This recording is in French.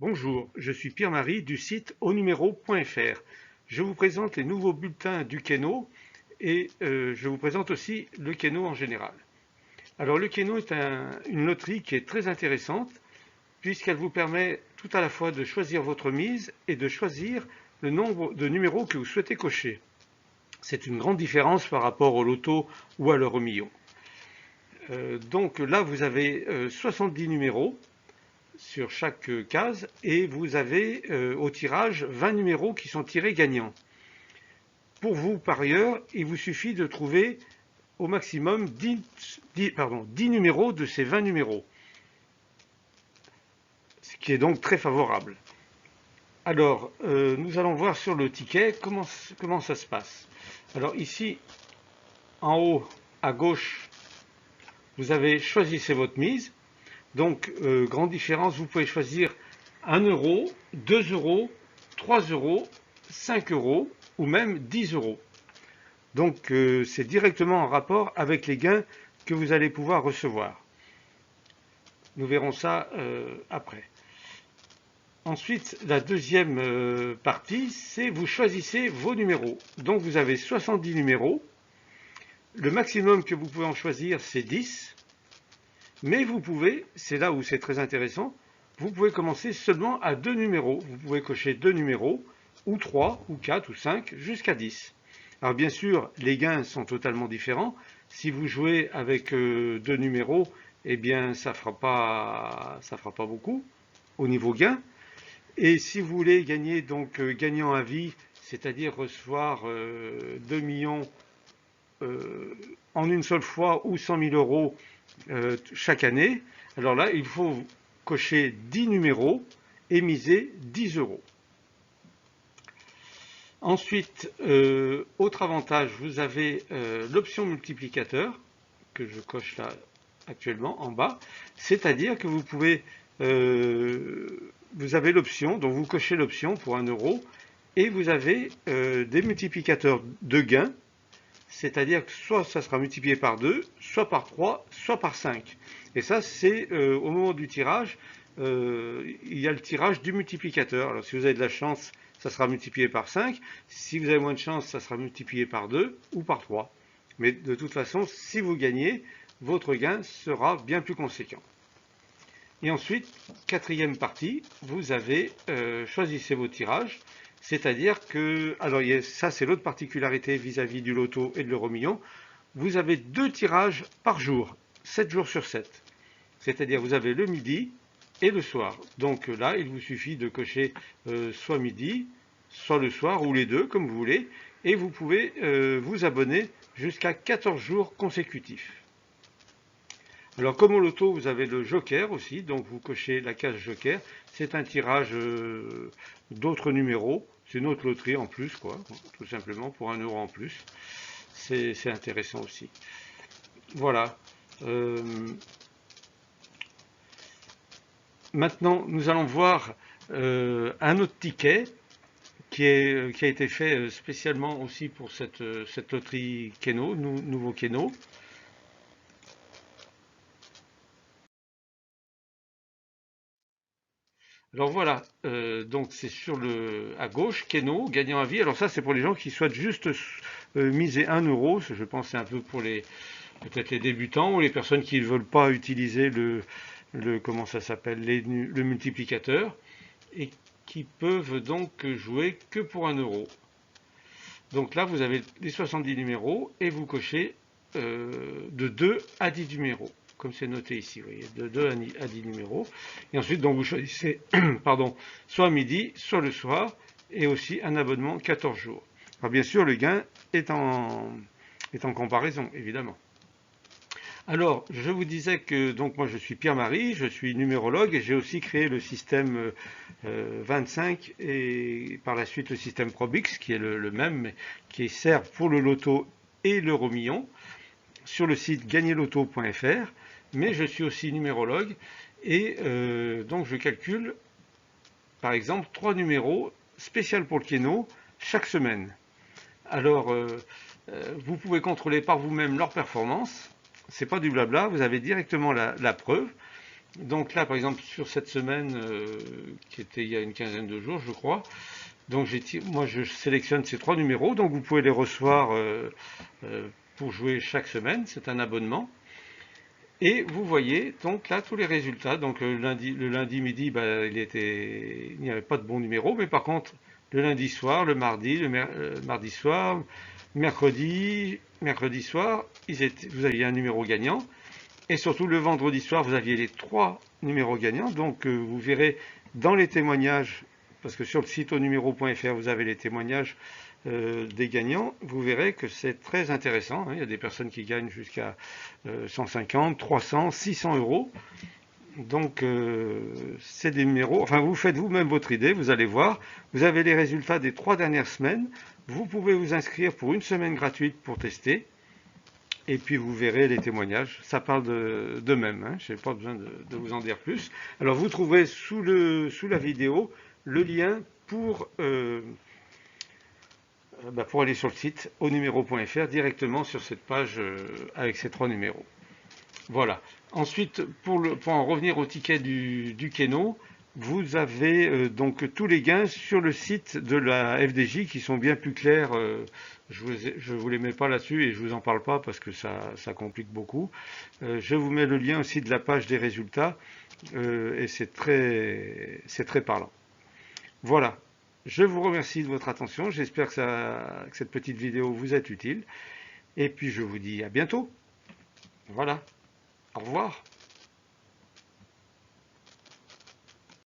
Bonjour, je suis Pierre-Marie du site aunumero.fr. Je vous présente les nouveaux bulletins du Keno et je vous présente aussi le Keno en général. Alors le Keno est une loterie qui est très intéressante puisqu'elle vous permet tout à la fois de choisir votre mise et de choisir le nombre de numéros que vous souhaitez cocher. C'est une grande différence par rapport au loto ou à l'euro million. Donc là vous avez 70 numéros sur chaque case et vous avez au tirage 20 numéros qui sont tirés gagnants. Pour vous, par ailleurs, il vous suffit de trouver au maximum 10 numéros de ces 20 numéros, ce qui est donc très favorable. Alors, nous allons voir sur le ticket comment ça se passe. Alors ici, en haut à gauche, vous avez choisissez votre mise. Donc, grande différence, vous pouvez choisir 1 euro, 2 euros, 3 euros, 5 euros ou même 10 euros. Donc, c'est directement en rapport avec les gains que vous allez pouvoir recevoir. Nous verrons ça après. Ensuite, la deuxième partie, c'est vous choisissez vos numéros. Donc, vous avez 70 numéros. Le maximum que vous pouvez en choisir, c'est 10. Mais vous pouvez, c'est là où c'est très intéressant, vous pouvez commencer seulement à 2 numéros. Vous pouvez cocher 2 numéros, ou 3, ou 4, ou 5, jusqu'à 10. Alors bien sûr, les gains sont totalement différents. Si vous jouez avec 2 numéros, eh bien ça fera pas beaucoup au niveau gain. Et si vous voulez gagner donc gagnant à vie, c'est-à-dire recevoir 2 millions en une seule fois ou 100 000 euros chaque année, alors là, il faut cocher 10 numéros et miser 10 euros. Ensuite, autre avantage, vous avez l'option multiplicateur, que je coche là actuellement en bas, c'est-à-dire que vous pouvez, vous avez l'option, donc vous cochez l'option pour 1 euro, et vous avez des multiplicateurs de gains, c'est-à-dire que soit ça sera multiplié par 2, soit par 3, soit par 5. Et ça, c'est au moment du tirage, il y a le tirage du multiplicateur. Alors si vous avez de la chance, ça sera multiplié par 5. Si vous avez moins de chance, ça sera multiplié par 2 ou par 3. Mais de toute façon, si vous gagnez, votre gain sera bien plus conséquent. Et ensuite, quatrième partie, vous avez choisissez vos tirages. C'est-à-dire que, alors ça c'est l'autre particularité vis-à-vis du loto et de l'euro million, vous avez 2 tirages par jour, 7 jours sur 7. C'est-à-dire vous avez le midi et le soir. Donc là, il vous suffit de cocher soit midi, soit le soir, ou les deux, comme vous voulez, et vous pouvez vous abonner jusqu'à 14 jours consécutifs. Alors comme au loto, vous avez le joker aussi, donc vous cochez la case joker. C'est un tirage d'autres numéros. C'est une autre loterie en plus, quoi, tout simplement pour 1 euro en plus. C'est intéressant aussi. Voilà. Maintenant, nous allons voir un autre ticket qui a été fait spécialement aussi pour cette loterie Keno, nouveau Keno. Alors voilà, donc c'est sur à gauche, Keno, gagnant à vie. Alors ça, c'est pour les gens qui souhaitent juste miser 1 euro. Je pense que c'est un peu pour peut-être les débutants ou les personnes qui ne veulent pas utiliser comment ça s'appelle, le multiplicateur et qui peuvent donc jouer que pour 1 euro. Donc là, vous avez les 70 numéros et vous cochez de 2 à 10 numéros, comme c'est noté ici, vous voyez, de 2 à 10 numéros. Et ensuite, donc, vous choisissez pardon, soit à midi, soit le soir, et aussi un abonnement 14 jours. Alors bien sûr, le gain est en comparaison, évidemment. Alors, je vous disais que donc moi je suis Pierre-Marie, je suis numérologue et j'ai aussi créé le système 25 et par la suite le système Probix qui est le même mais qui sert pour le loto et l'euro million sur le site gagnerloto.fr. Mais je suis aussi numérologue et donc je calcule par exemple 3 numéros spéciaux pour le Keno chaque semaine. Alors, vous pouvez contrôler par vous-même leur performance. C'est pas du blabla, vous avez directement la preuve. Donc là, par exemple, sur cette semaine, qui était il y a une quinzaine de jours, je crois, donc moi je sélectionne ces 3 numéros, donc vous pouvez les recevoir pour jouer chaque semaine, c'est un abonnement. Et vous voyez donc là tous les résultats. Donc le lundi midi, bah, il n'y avait pas de bon numéro, mais par contre le lundi soir, le mardi, mardi soir, mercredi soir, vous aviez un numéro gagnant. Et surtout le vendredi soir, vous aviez les 3 numéros gagnants. Donc vous verrez dans les témoignages, parce que sur le site aunuméro.fr, vous avez les témoignages des gagnants. Vous verrez que c'est très intéressant, hein. Il y a des personnes qui gagnent jusqu'à 150, 300, 600 euros. Donc c'est des numéros. Enfin, vous faites vous-même votre idée, vous allez voir. Vous avez les résultats des 3 dernières semaines. Vous pouvez vous inscrire pour une semaine gratuite pour tester. Et puis vous verrez les témoignages, ça parle d'eux-mêmes, hein. Je n'ai pas besoin de vous en dire plus. Alors vous trouverez sous la vidéo le lien pour aller sur le site aunuméro.fr directement sur cette page avec ces 3 numéros. Voilà. Ensuite, pour en revenir au ticket du Keno, vous avez donc tous les gains sur le site de la FDJ qui sont bien plus clairs. Je ne vous les mets pas là-dessus et je ne vous en parle pas parce que ça complique beaucoup. Je vous mets le lien aussi de la page des résultats et c'est très parlant. Voilà. Je vous remercie de votre attention. J'espère que cette petite vidéo vous est utile. Et puis je vous dis à bientôt. Voilà. Au revoir.